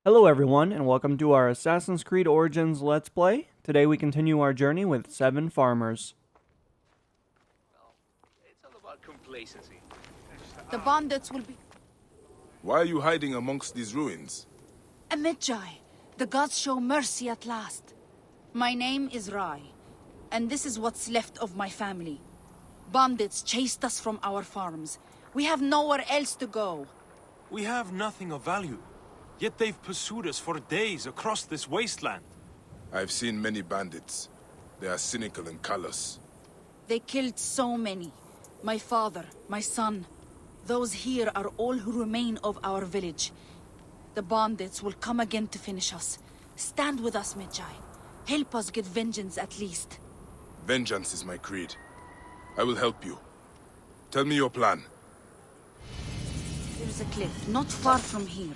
Hello everyone, and welcome to our Assassin's Creed Origins Let's Play. Today we continue our journey with 7 farmers. It's all about complacency. The bandits will be... Why are you hiding amongst these ruins? Amidjai, the gods show mercy at last. My name is Rai, and this is what's left of my family. Bandits chased us from our farms. We have nowhere else to go. We have nothing of value, yet they've pursued us for days across this wasteland. I've seen many bandits. They are cynical and callous. They killed so many. My father, my son. Those here are all who remain of our village. The bandits will come again to finish us. Stand with us, Medjay. Help us get vengeance at least. Vengeance is my creed. I will help you. Tell me your plan. There's a cliff not far from here.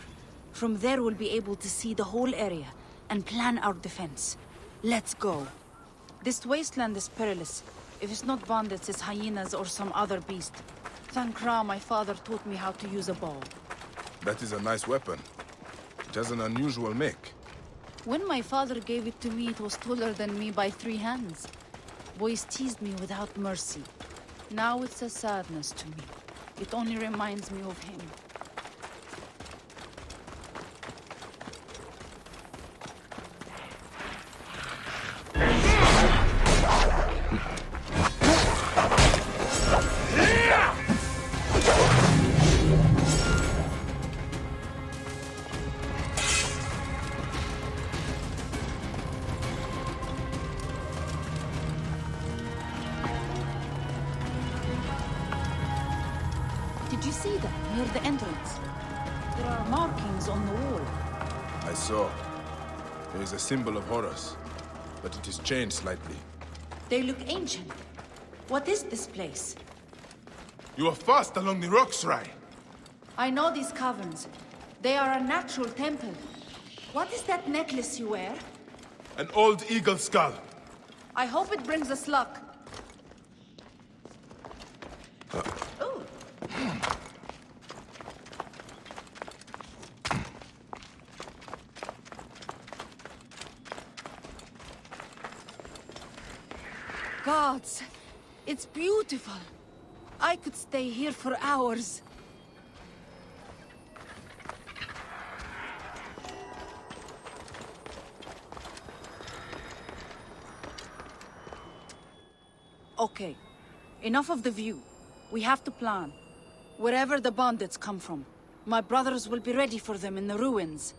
From there we'll be able to see the whole area and plan our defense. Let's go. This wasteland is perilous. If it's not bandits, it's hyenas or some other beast. Thank Ra, my father taught me how to use a bow. That is a nice weapon. It has an unusual make. When my father gave it to me, it was taller than me by 3 hands. Boys teased me without mercy. Now it's a sadness to me. It only reminds me of him. Did you see that near the entrance? There are markings on the wall. I saw. There is a symbol of Horus, but it is changed slightly. They look ancient. What is this place? You are fast along the rocks, Rai. I know these caverns. They are a natural temple. What is that necklace you wear? An old eagle skull. I hope it brings us luck. Ooh. Gods, it's beautiful. I could stay here for hours. Okay, enough of the view. We have to plan. Wherever the bandits come from, my brothers will be ready for them in the ruins.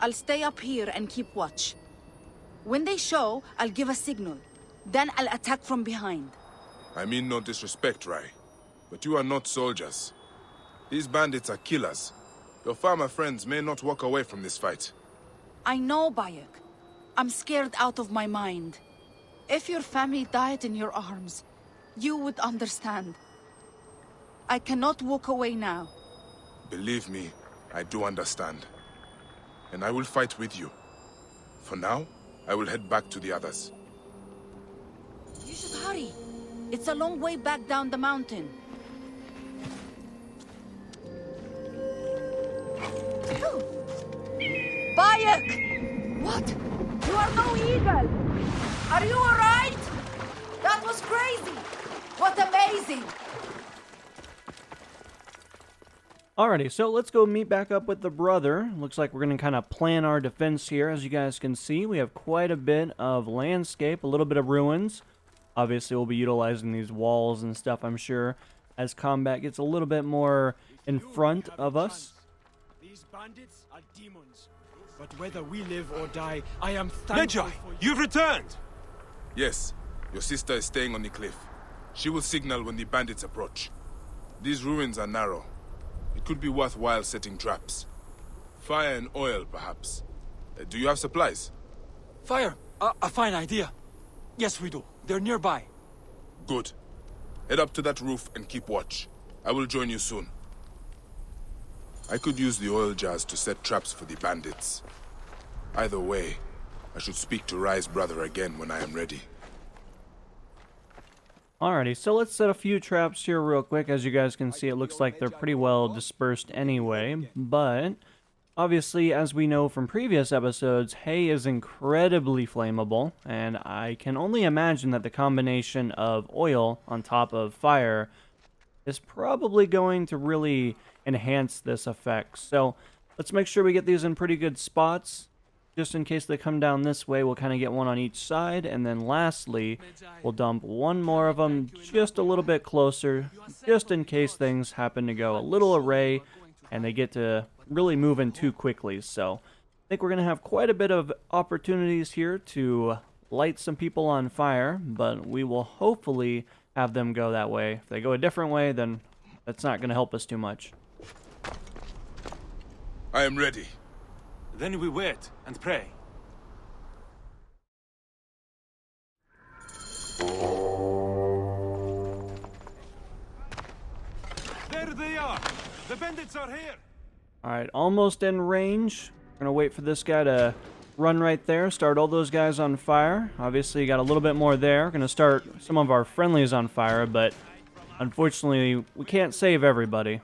I'll stay up here and keep watch. When they show, I'll give a signal. Then I'll attack from behind. I mean no disrespect, Rai, but you are not soldiers. These bandits are killers. Your farmer friends may not walk away from this fight. I know, Bayek. I'm scared out of my mind. If your family died in your arms, you would understand. I cannot walk away now. Believe me, I do understand. And I will fight with you. For now, I will head back to the others. You should hurry. It's a long way back down the mountain. Bayek! What? You are no eagle! Are you alright? That was crazy! What amazing! Alrighty, so let's go meet back up with the brother. Looks like we're going to kind of plan our defense here. As you guys can see, we have quite a bit of landscape, a little bit of ruins. Obviously, we'll be utilizing these walls and stuff, I'm sure, as combat gets a little bit more in front of us. These bandits are demons. But whether we live or die, I am thankful Medjay, for you. you've returned! Yes, your sister is staying on the cliff. She will signal when the bandits approach. These ruins are narrow. It could be worthwhile setting traps. Fire and oil, perhaps. Do you have supplies? Fire! A fine idea. Yes, we do. They're nearby. Good. Head up to that roof and keep watch. I will join you soon. I could use the oil jars to set traps for the bandits. Either way, I should speak to Rai's brother again when I am ready. Alrighty, so let's set a few traps here real quick. As you guys can see, it looks like they're pretty well dispersed anyway, but Obviously, as we know from previous episodes, hay is incredibly flammable, and I can only imagine that the combination of oil on top of fire is probably going to really enhance this effect. So let's make sure we get these in pretty good spots. Just in case they come down this way, we'll kind of get one on each side, and then lastly, we'll dump one more of them just a little bit closer, just in case things happen to go a little array, and they get to really move in too quickly. So I think we're going to have quite a bit of opportunities here to light some people on fire, but we will hopefully have them go that way. If they go a different way, then that's not going to help us too much. I am ready. Then we wait and pray. There they are! The bandits are here! Alright, almost in range. We're gonna wait for this guy to run right there, start all those guys on fire. Obviously, got a little bit more there. Gonna start some of our friendlies on fire, but unfortunately, we can't save everybody.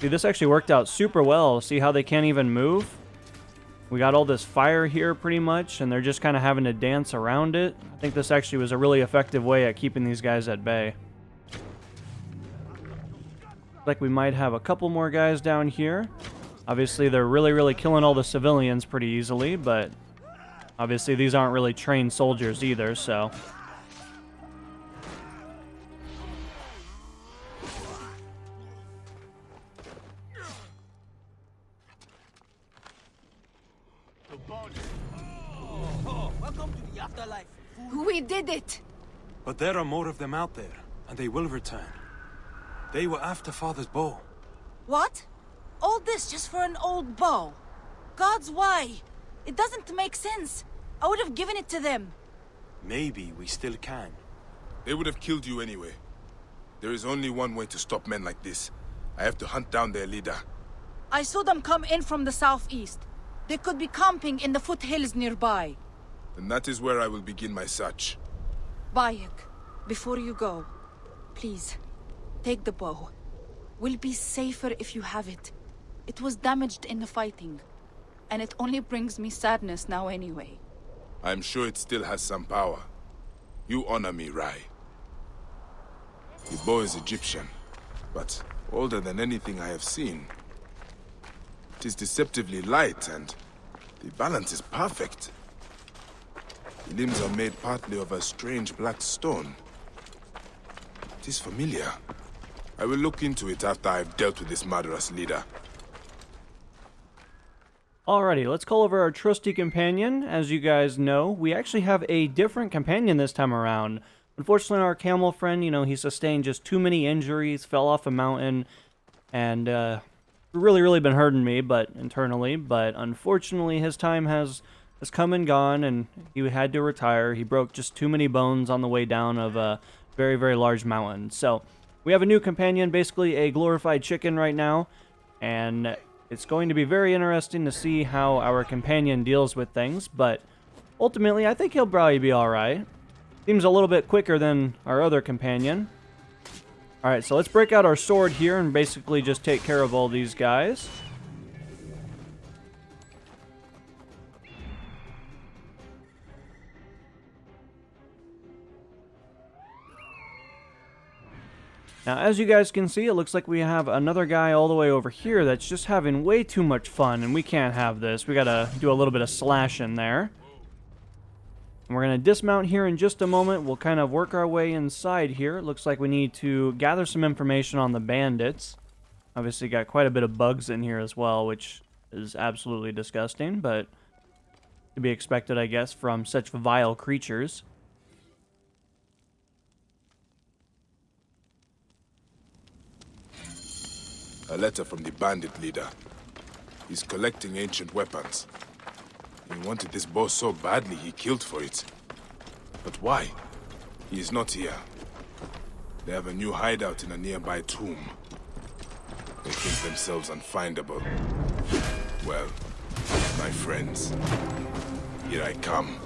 See, this actually worked out super well. See how they can't even move? We got all this fire here pretty much, and they're just kind of having to dance around it. I think this actually was a really effective way at keeping these guys at bay. Like we might have a couple more guys down here. Obviously, they're really killing all the civilians pretty easily, but obviously these aren't really trained soldiers either, so... We did it! But there are more of them out there, and they will return. They were after Father's bow. What? All this just for an old bow? Gods, why? It doesn't make sense. I would have given it to them. Maybe we still can. They would have killed you anyway. There is only one way to stop men like this. I have to hunt down their leader. I saw them come in from the southeast. They could be camping in the foothills nearby. And that is where I will begin my search. Bayek, before you go, please, take the bow. We'll be safer if you have it. It was damaged in the fighting, and it only brings me sadness now anyway. I am sure it still has some power. You honor me, Rai. The bow is Egyptian, but older than anything I have seen. It is deceptively light, and the balance is perfect. The limbs are made partly of a strange black stone. It is familiar. I will look into it after I've dealt with this murderous leader. Alrighty, let's call over our trusty companion. As you guys know, we actually have a different companion this time around. Unfortunately, our camel friend, he sustained just too many injuries, fell off a mountain, and really been hurting me, internally. But unfortunately, his time has come and gone, and he had to retire. He broke just too many bones on the way down of a very large mountain. So we have a new companion, basically a glorified chicken right now, and it's going to be very interesting to see how our companion deals with things, but ultimately I think he'll probably be alright. Seems a little bit quicker than our other companion. Alright, so let's break out our sword here and basically just take care of all these guys. Now, as you guys can see, it looks like we have another guy all the way over here that's just having way too much fun, and we can't have this. We gotta do a little bit of slashing there. And we're gonna dismount here in just a moment. We'll kind of work our way inside here. It looks like we need to gather some information on the bandits. Obviously got quite a bit of bugs in here as well, which is absolutely disgusting, but to be expected, I guess, from such vile creatures. A letter from the bandit leader. He's collecting ancient weapons. He wanted this bow so badly he killed for it. But why? He is not here. They have a new hideout in a nearby tomb. They think themselves unfindable. Well, my friends, here I come.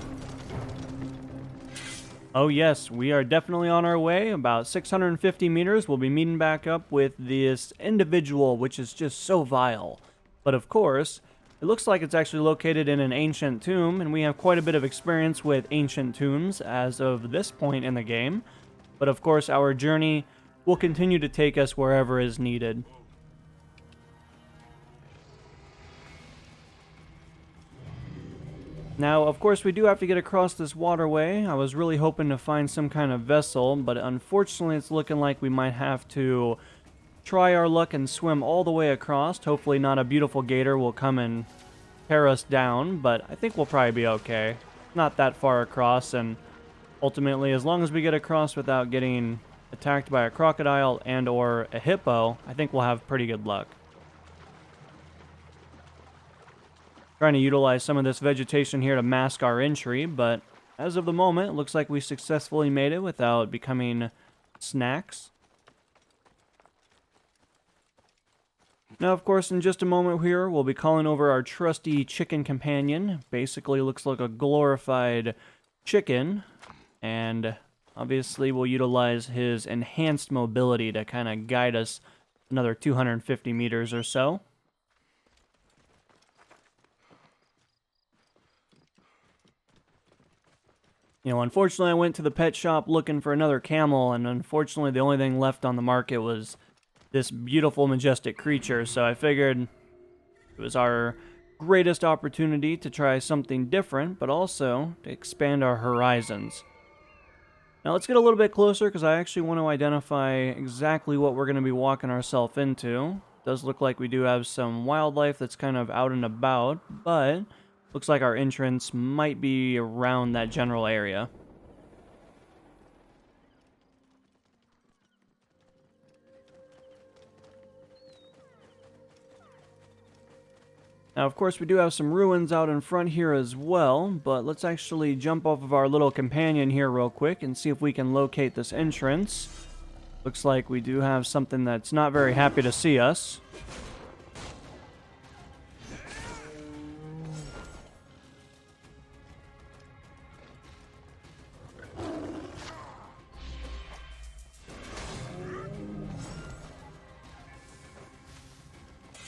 Oh yes, we are definitely on our way. About 650 meters, we'll be meeting back up with this individual, which is just so vile. But of course, it looks like it's actually located in an ancient tomb, and we have quite a bit of experience with ancient tombs as of this point in the game. But of course, our journey will continue to take us wherever is needed. Now, of course, we do have to get across this waterway. I was really hoping to find some kind of vessel, but unfortunately it's looking like we might have to try our luck and swim all the way across. Hopefully not a beautiful gator will come and tear us down, but I think we'll probably be okay. Not that far across, and ultimately, as long as we get across without getting attacked by a crocodile and or a hippo, I think we'll have pretty good luck. Trying to utilize some of this vegetation here to mask our entry, but as of the moment, it looks like we successfully made it without becoming snacks. Now, of course, in just a moment here, we'll be calling over our trusty chicken companion. Basically looks like a glorified chicken, and obviously we'll utilize his enhanced mobility to kind of guide us another 250 meters or so. You know, unfortunately, I went to the pet shop looking for another camel, and unfortunately, the only thing left on the market was this beautiful, majestic creature, so I figured it was our greatest opportunity to try something different, but also to expand our horizons. Now, let's get a little bit closer, because I actually want to identify exactly what we're going to be walking ourselves into. It does look like we do have some wildlife that's kind of out and about, but looks like our entrance might be around that general area. Now, of course, we do have some ruins out in front here as well, but let's actually jump off of our little companion here real quick and see if we can locate this entrance. Looks like we do have something that's not very happy to see us.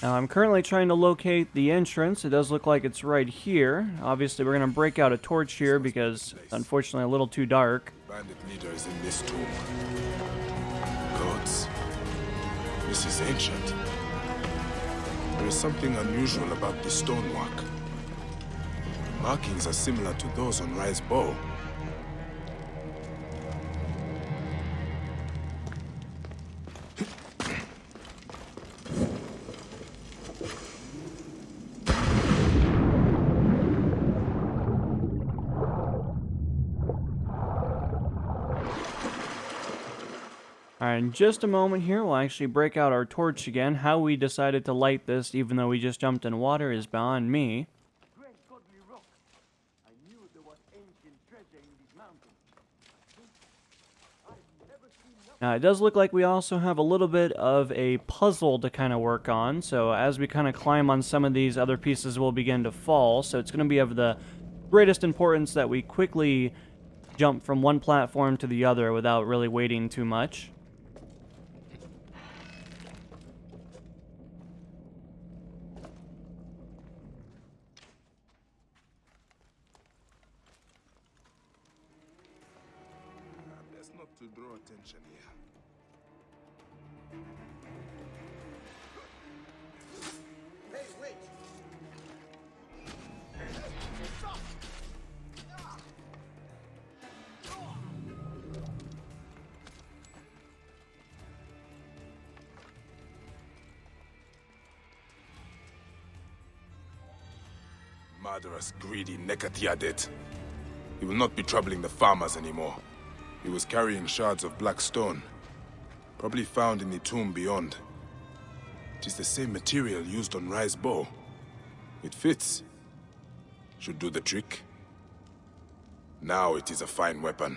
Now, I'm currently trying to locate the entrance. It does look like it's right here. Obviously, we're going to break out a torch here because, unfortunately, a little too dark. Bandit leader is in this tomb. Gods. This is ancient. There is something unusual about this stonework. Markings are similar to those on Rye's bow. Alright, in just a moment here, we'll actually break out our torch again. How we decided to light this, even though we just jumped in water, is beyond me. Great godly rock. I knew there was ancient treasure in these mountains. I've never seen nothing. Now, it does look like we also have a little bit of a puzzle to kind of work on. So as we kind of climb on some of these, other pieces will begin to fall. So it's going to be of the greatest importance that we quickly jump from one platform to the other without really waiting too much. Best not to draw attention here. Hey, wait! Murderous, greedy Nekatiadet. He will not be troubling the farmers anymore. He was carrying shards of black stone, probably found in the tomb beyond. It is the same material used on Rye's bow. It fits. Should do the trick. Now it is a fine weapon.